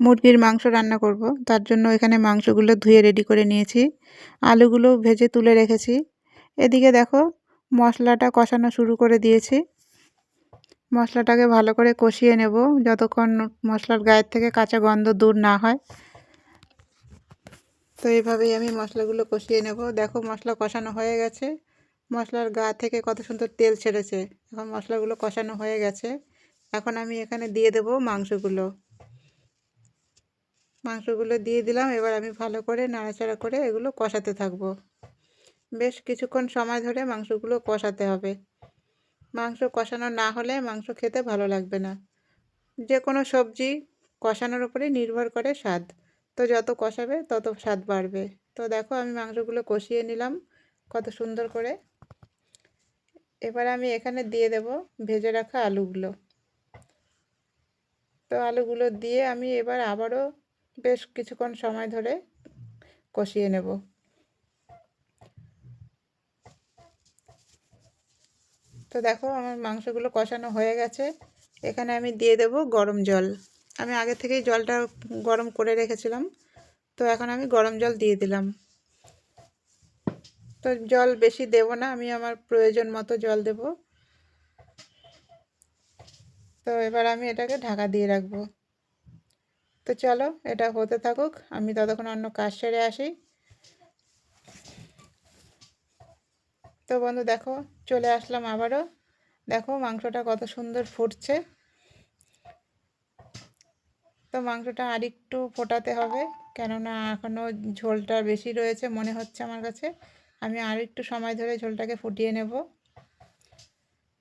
মুরগির মাংস রান্না করব, তার জন্য এখানে মাংসগুলো ধুয়ে রেডি করে নিয়েছি। আলুগুলো ভেজে তুলে রেখেছি। এদিকে দেখো মশলাটা কষানো শুরু করে দিয়েছি। মশলাটাকে ভালো করে কষিয়ে নেব যতক্ষণ মশলার গায়ের থেকে কাঁচা গন্ধ দূর না হয়। তো এইভাবেই আমি মশলাগুলো কষিয়ে নেব। দেখো মশলা কষানো হয়ে গেছে। মশলার গা থেকে কত সুন্দর তেল ছেড়েছে। এখন মশলাগুলো কষানো হয়ে গেছে। এখন আমি এখানে দিয়ে দেব মাংসগুলো। মাংসগুলো দিয়ে দিলাম। এবার আমি ভালো করে নাড়াচাড়া করে এগুলো কষাতে থাকবো। বেশ কিছুক্ষণ সময় ধরে মাংসগুলো কষাতে হবে। মাংস কষানো না হলে মাংস খেতে ভালো লাগবে না। যে কোনো সবজি কষানোর উপরে নির্ভর করে স্বাদ। তো যত কষাবে তত স্বাদ বাড়বে। তো দেখো আমি মাংসগুলো কষিয়ে নিলাম কত সুন্দর করে। এবার আমি এখানে দিয়ে দেব ভেজে রাখা আলুগুলো। তো আলুগুলো দিয়ে আমি এবার আবারও বেশ কিছুক্ষণ সময় ধরে কষিয়ে নেব। তো দেখো আমার মাংসগুলো কষানো হয়ে গেছে। এখানে আমি দিয়ে দেব গরম জল। আমি আগে থেকেই জলটা গরম করে রেখেছিলাম। তো এখন আমি গরম জল দিয়ে দিলাম। তো জল বেশি দেব না, আমি আমার প্রয়োজন মতো জল দেব। তো এবার আমি এটাকে ঢাকা দিয়ে রাখবো। তো চলো এটা হতে থাকুক, আমি ততক্ষণ অন্য কাজ সেরে আসি। তো বন্ধু দেখো চলে আসলাম আবারও। দেখো মাংসটা কত সুন্দর ফুটছে। তো মাংসটা আরেকটু ফোটাতে হবে, কেননা এখনও ঝোলটা বেশি রয়েছে মনে হচ্ছে আমার কাছে। আমি আরেকটু সময় ধরে ঝোলটাকে ফুটিয়ে নেব।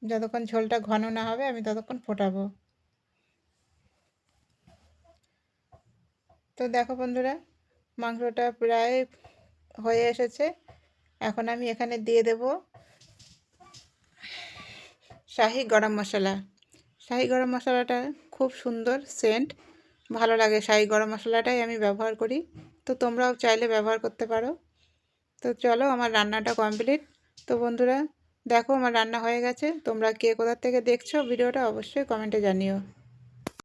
যতক্ষণ ঝোলটা ঘন না হবে আমি ততক্ষণ ফোটাবো। তো দেখো বন্ধুরা মাংসটা প্রায় হয়ে এসেছে। এখন আমি এখানে দিয়ে দেব শাহি গরম মশলা। শাহি গরম মশলাটা খুব সুন্দর সেন্ট, ভালো লাগে। শাহি গরম মশলাটাই আমি ব্যবহার করি। তো তোমরাও চাইলে ব্যবহার করতে পারো। তো চলো আমার রান্নাটা কমপ্লিট। তো বন্ধুরা দেখো আমার রান্না হয়ে গেছে। তোমরা কে কোথা থেকে দেখছো ভিডিওটা অবশ্যই কমেন্টে জানিও।